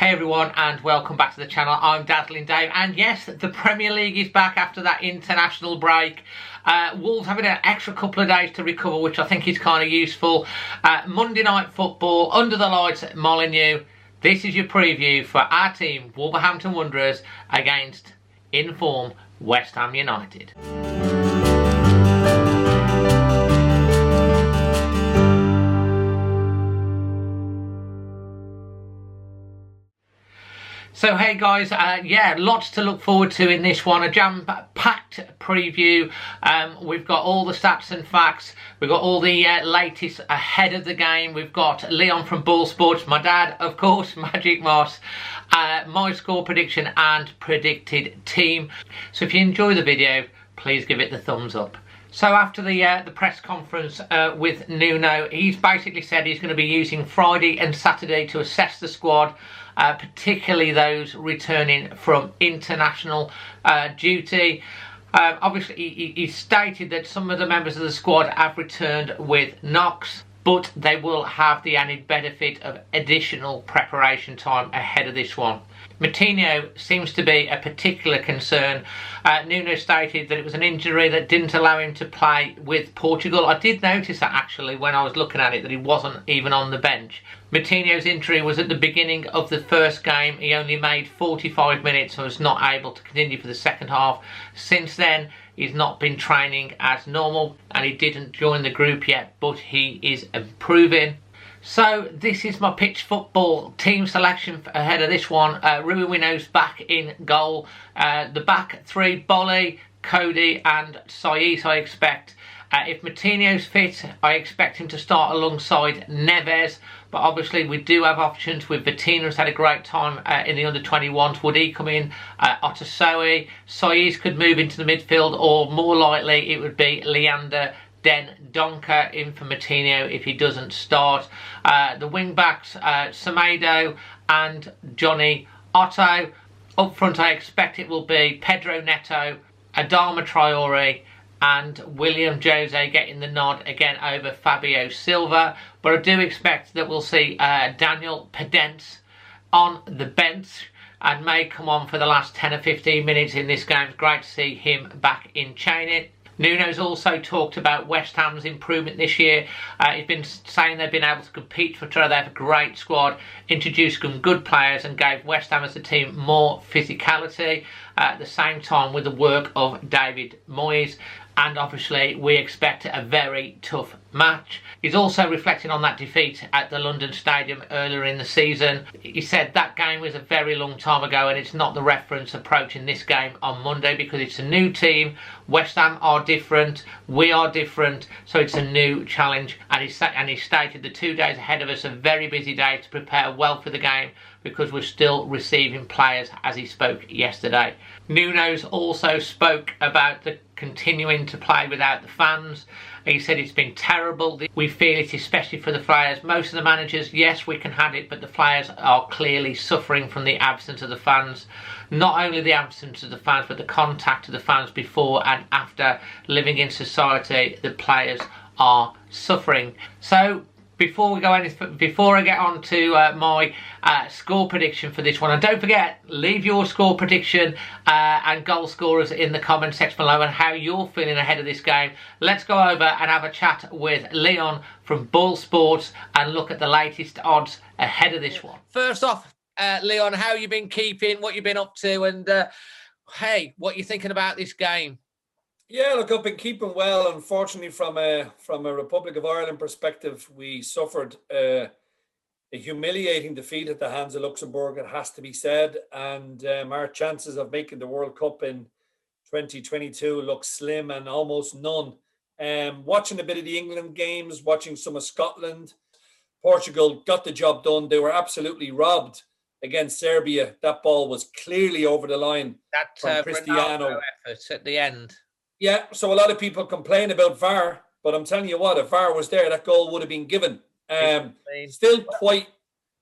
Hey everyone, and welcome back to the channel. I'm Dazzling Dave, and yes, the Premier League is back after that international break. Wolves having an extra couple of days to recover, which I think is kind of useful. Monday night football under the lights at Molineux. This is your preview for our team, Wolverhampton Wanderers, against in form West Ham United. So hey guys, yeah, lots to look forward to in this one. A jam-packed preview. We've got all the stats and facts. We've got all the latest ahead of the game. We've got Leon from BoyleSports, my dad, of course, Magic Moss, my score prediction and predicted team. So if you enjoy the video, please give it the thumbs up. So after the press conference with Nuno, he's basically said he's going to be using Friday and Saturday to assess the squad, particularly those returning from international duty. Obviously, he stated that some of the members of the squad have returned with knocks, but they will have the added benefit of additional preparation time ahead of this one. Moutinho seems to be a particular concern. Nuno stated that it was an injury that didn't allow him to play with Portugal. I did notice that actually when I was looking at it, that he wasn't even on the bench. Moutinho's injury was at the beginning of the first game. He only made 45 minutes and was not able to continue for the second half. Since then, he's not been training as normal and he didn't join the group yet, but he is improving. So this is my pitch football team selection ahead of this one. Ruinou's back in goal. The back three, Bolle, Cody and Saiz, I expect. If Moutinho's fit, I expect him to start alongside Neves. But obviously we do have options with Vitina, who's had a great time in the under-21s. Would he come in? Otasoe. Saiz could move into the midfield, or more likely it would be Leander Den Donker in for Moutinho if he doesn't start. The wing backs, Semedo and Johnny Otto. Up front I expect it will be Pedro Neto, Adama Traore and William Jose getting the nod again over Fabio Silva. But I do expect that we'll see Daniel Pedence on the bench and may come on for the last 10 or 15 minutes in this game. It's great to see him back in training. Nuno's also talked about West Ham's improvement this year. He's been saying they've been able to compete for each other. They have a great squad, introduced some good players and gave West Ham as a team more physicality. At the same time with the work of David Moyes. And obviously we expect a very tough match. He's also reflecting on that defeat at the London Stadium earlier in the season. He said that game was a very long time ago and it's not the reference approaching this game on Monday because it's a new team. West Ham are different, we are different, so it's a new challenge. And he stated the 2 days ahead of us are very busy days to prepare well for the game because we're still receiving players, as he spoke yesterday. Nuno's also spoke about the continuing to play without the fans. He said it's been terrible. We feel it especially for the players. Most of the managers, yes, we can have it, but the players are clearly suffering from the absence of the fans. Not only the absence of the fans, but the contact of the fans before and after living in society, the players are suffering. So before I get on to my score prediction for this one, and don't forget, leave your score prediction and goal scorers in the comment section below and how you're feeling ahead of this game. Let's go over and have a chat with Leon from BoyleSports and look at the latest odds ahead of this one. First off, Leon, how you been keeping, what you've been up to, and hey, what you thinking about this game? Yeah, look, I've been keeping well. Unfortunately, from a Republic of Ireland perspective, we suffered a humiliating defeat at the hands of Luxembourg, it has to be said. And our chances of making the World Cup in 2022 look slim and almost none. Watching a bit of the England games, watching some of Scotland, Portugal got the job done. They were absolutely robbed against Serbia. That ball was clearly over the line from Cristiano effort at the end. Yeah, so a lot of people complain about VAR, but I'm telling you what, if VAR was there, that goal would have been given. Still quite,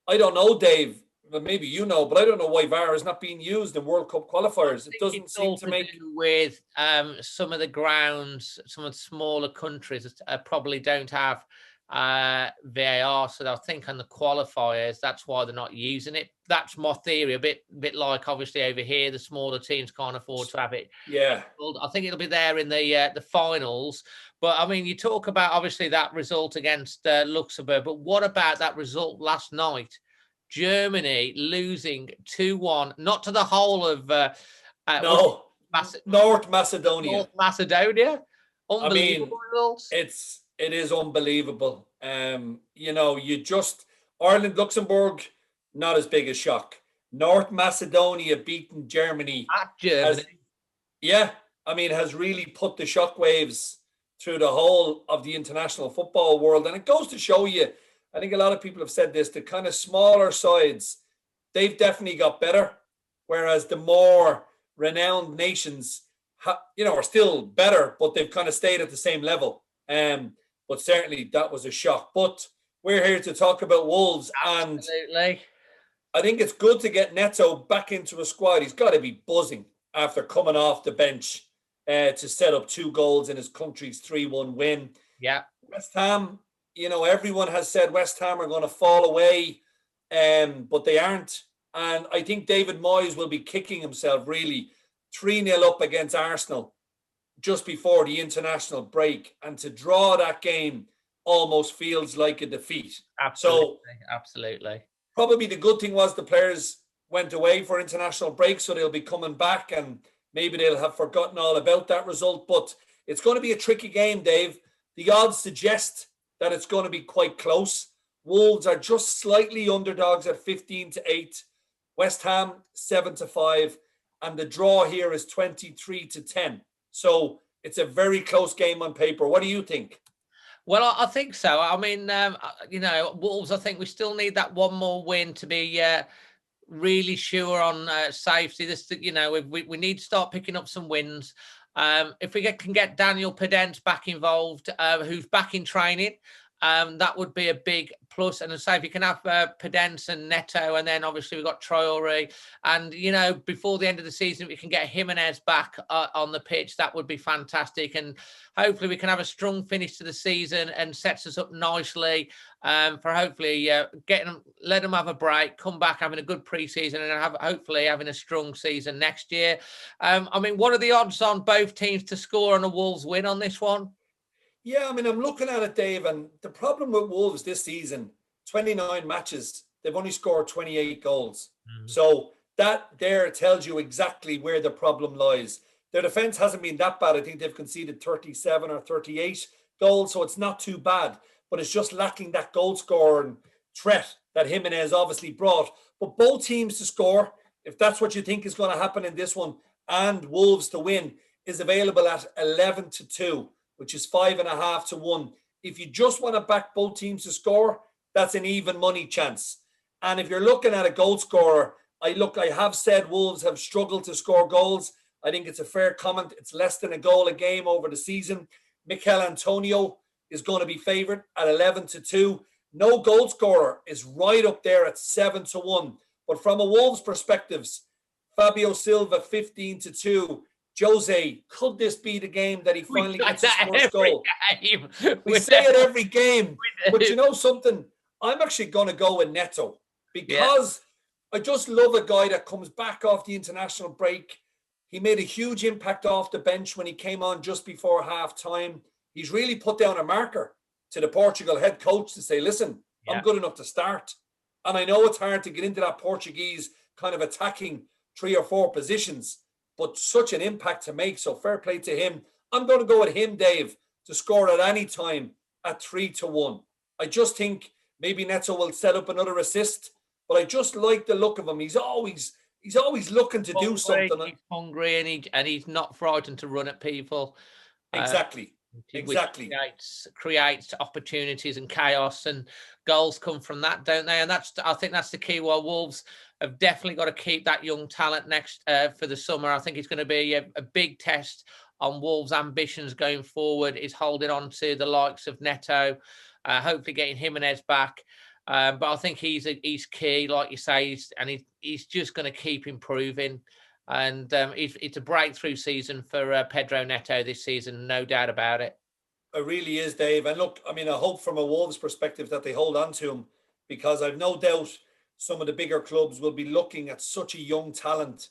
I don't know, Dave, but maybe you know, but I don't know why VAR is not being used in World Cup qualifiers. It doesn't seem to make... with some of the grounds, some of the smaller countries probably don't have VAR. So I think on the qualifiers, that's why they're not using it. That's my theory. A bit like obviously over here, the smaller teams can't afford to have it. Yeah. I think it'll be there in the finals. But I mean, you talk about obviously that result against Luxembourg, but what about that result last night? Germany losing 2-1, not to the whole of No, North Macedonia. North Macedonia. I Unbelievable mean, results. it is unbelievable. Ireland, Luxembourg, not as big a shock. North Macedonia beating Germany. At Germany. Has really put the shockwaves through the whole of the international football world. And it goes to show you, I think a lot of people have said this, the kind of smaller sides, they've definitely got better. Whereas the more renowned nations, are still better, but they've kind of stayed at the same level. But certainly that was a shock. But we're here to talk about Wolves. Absolutely. And I think it's good to get Neto back into a squad. He's got to be buzzing after coming off the bench to set up 2 goals in his country's 3-1 win. Yeah. West Ham, everyone has said West Ham are going to fall away, but they aren't. And I think David Moyes will be kicking himself really 3-0 up against Arsenal just before the international break. And to draw that game almost feels like a defeat. Absolutely. Probably the good thing was the players went away for international break, so they'll be coming back and maybe they'll have forgotten all about that result. But it's going to be a tricky game, Dave. The odds suggest that it's going to be quite close. Wolves are just slightly underdogs at 15-8. West Ham 7-5. And the draw here is 23-10. So it's a very close game on paper. What do you think? Well, I think so. I mean, Wolves, I think we still need that one more win to be really sure on safety. We need to start picking up some wins. If we can get Daniel Pedence back involved, who's back in training, that would be a big plus. And as I say, if you can have Pedence and Neto, and then obviously we've got Traoré, and before the end of the season, if we can get Jimenez back on the pitch, that would be fantastic. And hopefully we can have a strong finish to the season and sets us up nicely for hopefully let them have a break, come back having a good pre-season, and hopefully having a strong season next year. What are the odds on both teams to score on a Wolves win on this one? Yeah, I'm looking at it, Dave, and the problem with Wolves this season, 29 matches, they've only scored 28 goals. Mm-hmm. So that there tells you exactly where the problem lies. Their defence hasn't been that bad. I think they've conceded 37 or 38 goals, so it's not too bad. But it's just lacking that goal scoring threat that Jimenez obviously brought. But both teams to score, if that's what you think is going to happen in this one, and Wolves to win, is available at 11-2. Which is 5.5-1. If you just want to back both teams to score, that's an even money chance. And if you're looking at a goal scorer, I have said Wolves have struggled to score goals. I think it's a fair comment. It's less than a goal a game over the season. Mikel Antonio is going to be favoured at 11-2. No goal scorer is right up there at 7-1. But from a Wolves perspective, Fabio Silva 15-2. Jose, could this be the game that he finally gets his first goal? We say it every game. But you know something? I'm actually going to go with Neto because I just love a guy that comes back off the international break. He made a huge impact off the bench when he came on just before half-time. He's really put down a marker to the Portugal head coach to say, listen, I'm good enough to start. And I know it's hard to get into that Portuguese kind of attacking 3 or 4 positions, but such an impact to make, so fair play to him. I'm going to go with him, Dave, to score at any time at 3-1. I just think maybe Neto will set up another assist, but I just like the look of him. He's always looking to do something. He's hungry and he's not frightened to run at people. Exactly. Creates opportunities and chaos, and goals come from that, don't they? And I think that's the key. While Wolves have definitely got to keep that young talent next for the summer. I think it's going to be a big test on Wolves' ambitions going forward, is holding on to the likes of Neto, hopefully getting Jimenez back. But I think he's key, like you say, he's just going to keep improving. And it's a breakthrough season for Pedro Neto this season, no doubt about it. It really is, Dave. And look, I mean, I hope from a Wolves perspective that they hold on to him, because I've no doubt some of the bigger clubs will be looking at such a young talent,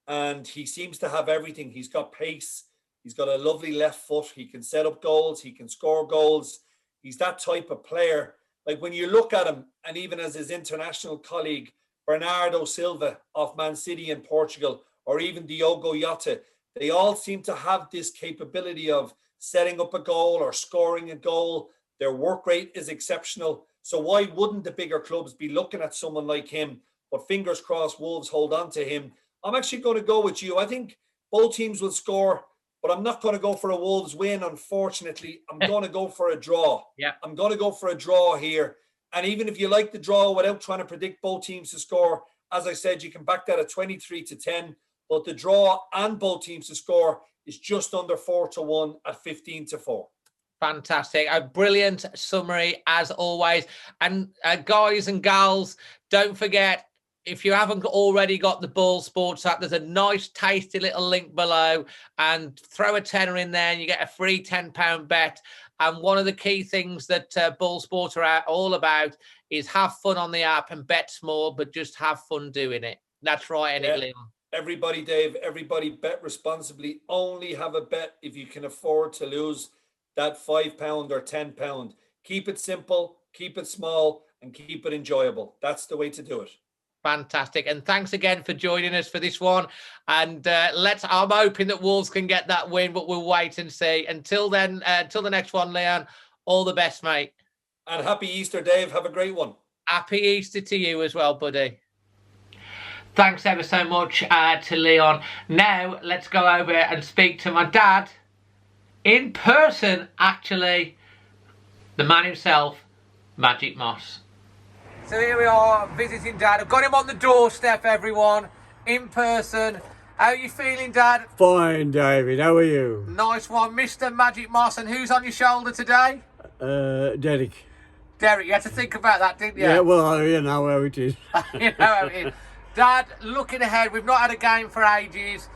and he seems to have everything. He's got pace. He's got a lovely left foot. He can set up goals. He can score goals. He's that type of player. Like when you look at him, and even as his international colleague, Bernardo Silva of Man City in Portugal, or even Diogo Jota, they all seem to have this capability of setting up a goal or scoring a goal. Their work rate is exceptional. So why wouldn't the bigger clubs be looking at someone like him? But fingers crossed, Wolves hold on to him. I'm actually going to go with you. I think both teams will score, but I'm not going to go for a Wolves win, unfortunately. I'm going to go for a draw. Yeah. I'm going to go for a draw here. And even if you like the draw without trying to predict both teams to score, as I said, you can back that at 23-10. But the draw and both teams to score is just under 4-1 at 15-4. Fantastic. A brilliant summary as always. And guys and gals, don't forget, if you haven't already got the BoyleSports app, there's a nice tasty little link below, and throw a tenner in there and you get a free £10 bet. And one of the key things that BoyleSports are all about is have fun on the app and bet small, but just have fun doing it. That's right, isn't it, Leon? Everybody, Dave, everybody bet responsibly. Only have a bet if you can afford to lose that £5 or £10. Keep it simple, keep it small, and keep it enjoyable. That's the way to do it. Fantastic. And thanks again for joining us for this one. And I'm hoping that Wolves can get that win, but we'll wait and see. Until then, until the next one, Leon, all the best, mate. And happy Easter, Dave. Have a great one. Happy Easter to you as well, buddy. Thanks ever so much to Leon. Now, let's go over and speak to my dad in person, actually. The man himself, Magic Moss. So here we are, visiting Dad. I've got him on the doorstep, everyone, in person. How are you feeling, Dad? Fine, David. How are you? Nice one, Mr. Magic Moss. And who's on your shoulder today? Derek. Derek, you had to think about that, didn't you? Yeah, well, you know how it is. You know how it is. Dad, looking ahead, we've not had a game for ages.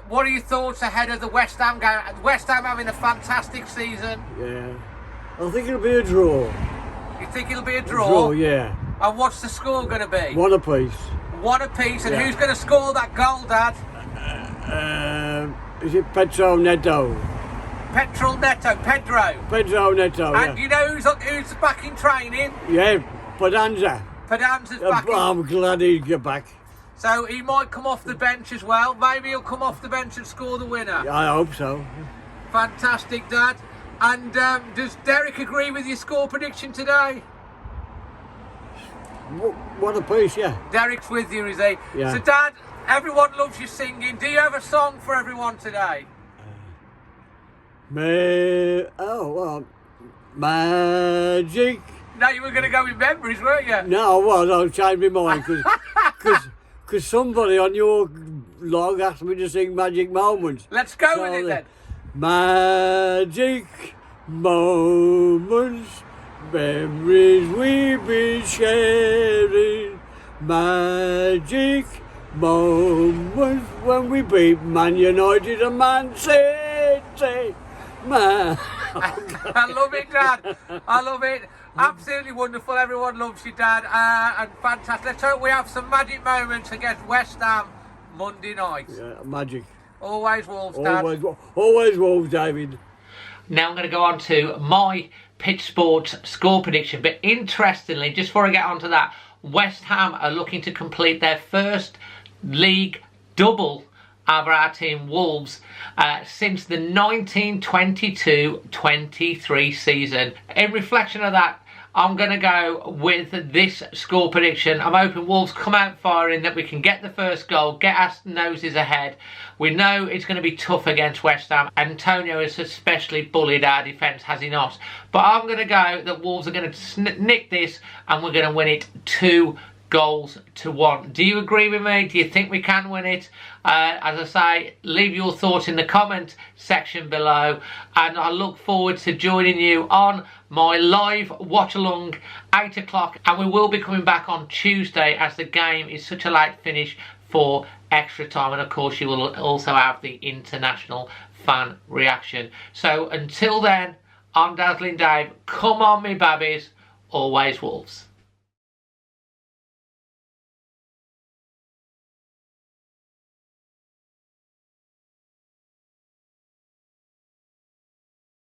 What are your thoughts ahead of the West Ham game? West Ham having a fantastic season. Yeah. I think it'll be a draw. You think it'll be a draw? A draw, yeah. And what's the score going to be? One apiece. One apiece. And yeah. Who's going to score that goal, Dad? Is it Pedro Neto? Pedro Neto. Pedro Neto, And you know who's back in training? Yeah, Padanza. Padanza's back in. I'm glad he'll get back. So he might come off the bench as well. Maybe he'll come off the bench and score the winner. I hope so. Fantastic, Dad. And does Derek agree with your score prediction today? One apiece, yeah. Derek's with you, is he? Yeah. So, Dad, everyone loves you singing. Do you have a song for everyone today? Magic. No, you were going to go with memories, weren't you? No, well, I'll change my mind because somebody on your log asked me to sing Magic Moments. Let's go with it then. Magic moments, memories we've been sharing. Magic moments when we beat Man United and Man City. Man. I love it, Dad. I love it. Absolutely wonderful. Everyone loves you, Dad. And fantastic. Let's hope we have some magic moments against West Ham Monday night. Yeah, magic. Always Wolves, Dad. Always Wolves, David. Now I'm going to go on to my PitchFootball score prediction. But interestingly, just before I get on to that, West Ham are looking to complete their first league double over our team Wolves since the 1922-23 season. In reflection of that, I'm going to go with this score prediction. I'm hoping Wolves come out firing, that we can get the first goal, get our noses ahead. We know it's going to be tough against West Ham. Antonio has especially bullied our defence, has he not? But I'm going to go that Wolves are going to nick this and we're going to win it 2-1. Do you agree with me? Do you think we can win it? As I say, leave your thoughts in the comment section below, and I look forward to joining you on my live watch along 8 o'clock, and we will be coming back on Tuesday as the game is such a late finish for extra time, and of course you will also have the international fan reaction. So until then, I'm Dazzling Dave. Come on, me babbies. Always Wolves.